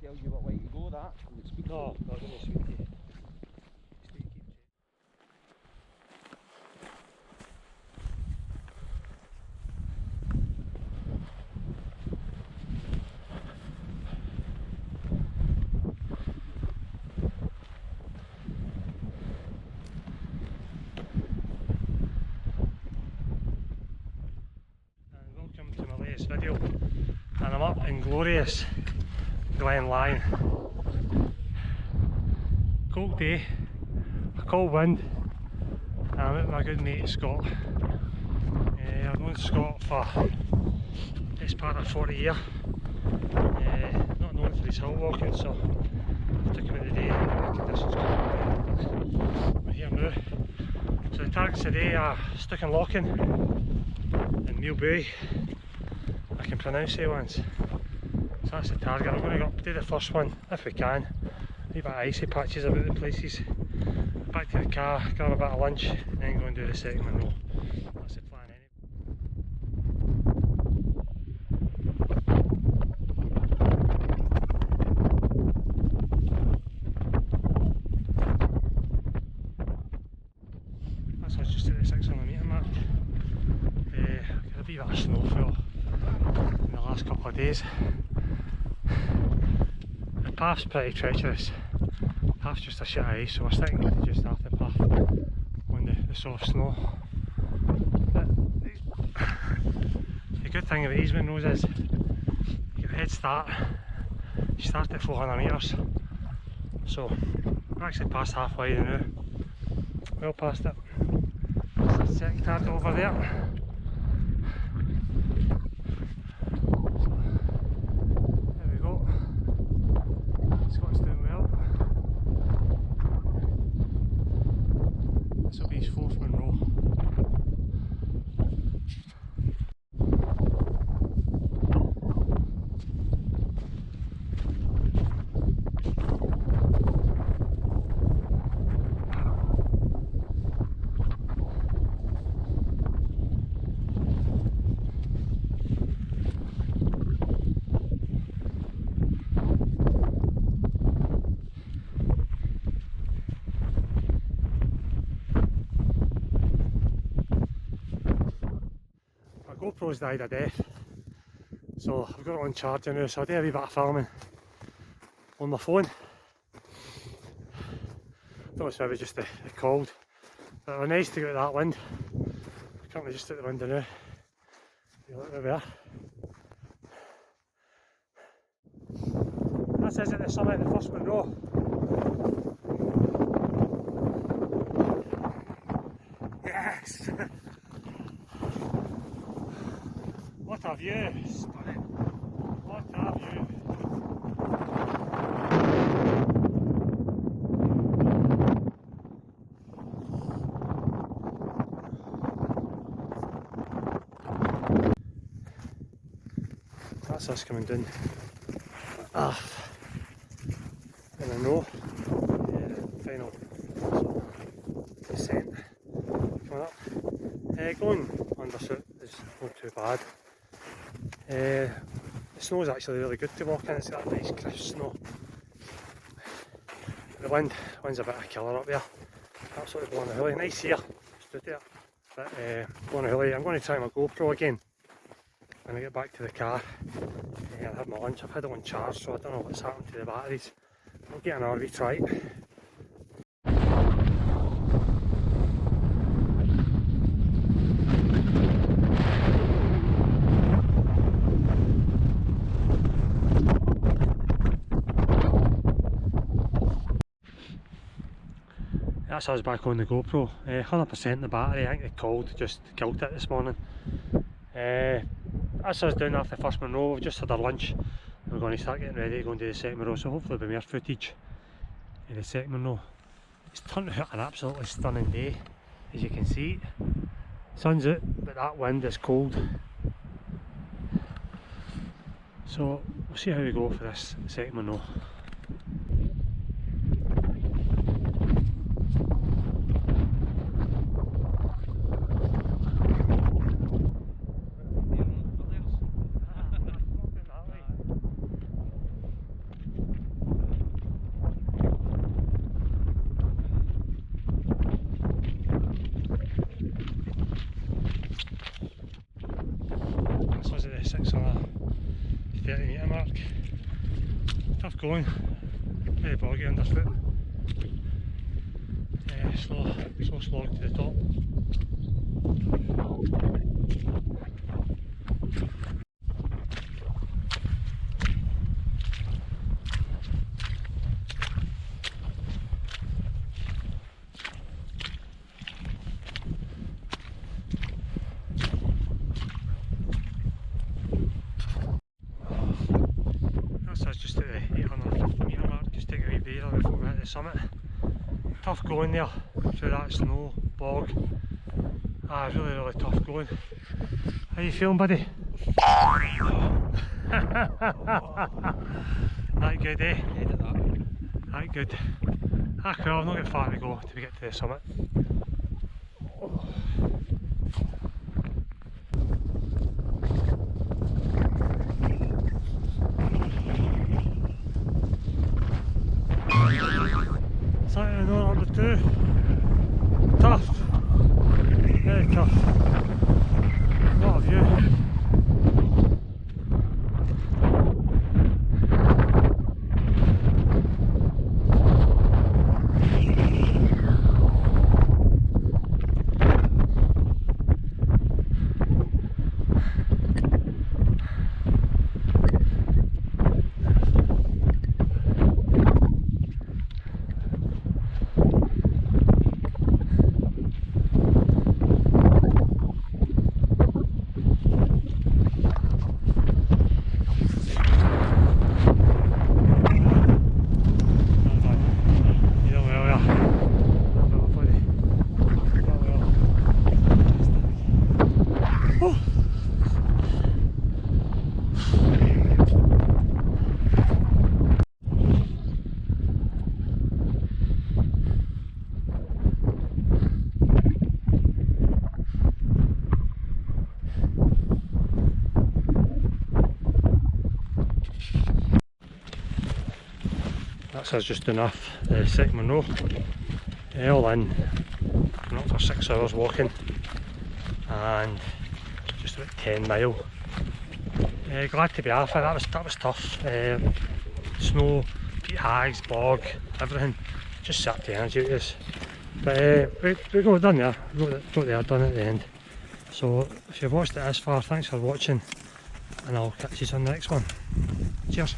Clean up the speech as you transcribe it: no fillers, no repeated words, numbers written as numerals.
tell you what way to go, that. No, I didn't speak to you. Welcome to my latest video, and I'm up in glorious Glen Lyon. Cold day, a cold wind, and I'm with my good mate Scott. I've known Scott for this part of 40 years. Not known for his hill walking, so I took him in the day and the conditions cold. We're here now. So the targets today are stuchd and Lochain and Meall Buidhe. I can pronounce it once. So that's the target. I'm going to go up to the first one if we can. A wee bit of icy patches about the places. Back to the car, grab a bit of lunch, and then go and do the second Munro. That's the plan anyway. That's us just at the 600 metre mark. Got a wee bit of snowfall in the last couple of days. The path's pretty treacherous. The path's just a shit of ice, so we're sticking to just after the path on the soft snow. But the good thing about these Munros is you get a head start. You start at 400 metres, so we're actually past halfway now. Well past it. There's a second target over there. Scott's doing well. This will be his fourth Munro. GoPro's died a death, so I've got it on charger now, so I'll do a wee bit of filming on my phone. I thought it's maybe just the cold, but it was nice to get that wind. I'm currently just at the window now. Look where we are. This is at the summit of the first Munro. Yes! What a view! Stunning! What a view! That's us coming down. And I know final descent coming up. Going underfoot is not too bad. The snow is actually really good to walk in. It's got that nice crisp snow. The wind's a bit of a killer up there. Absolutely blowing the hilly. Nice here, stood there. But blowing the hilly. I'm going to try my GoPro again when I get back to the car. I'll have my lunch. I've had it on charge, so I don't know what's happened to the batteries. I'll get an RV try. That's us back on the GoPro. 100% the battery. I think the cold just killed it this morning. That's us down after the first Munro. We've just had our lunch. We're going to start getting ready to go and do the second Munro, so hopefully there'll be more footage of the second Munro. It's turned out an absolutely stunning day, as you can see. Sun's out, but that wind is cold. So we'll see how we go for this second Munro. tough going, very boggy underfoot. Slow slog to the top. That's just at the 800 metre mark, just take a wee breather before we hit the summit. Tough going there through that snow bog. Really tough going. How you feeling, buddy? That good, eh? That good. Well, I've not got far to go till we get to the summit. Something on number 2. Tough. Very tough. What a view. That's just enough, the second Munro. All in, been up for 6 hours walking and just about 10 mile. Glad to be off it, that was tough. Snow, peat hags, bog, everything, just sapped the energy out of us. But we got it done there, got there done at the end. So if you've watched it this far, thanks for watching and I'll catch you on the next one. Cheers.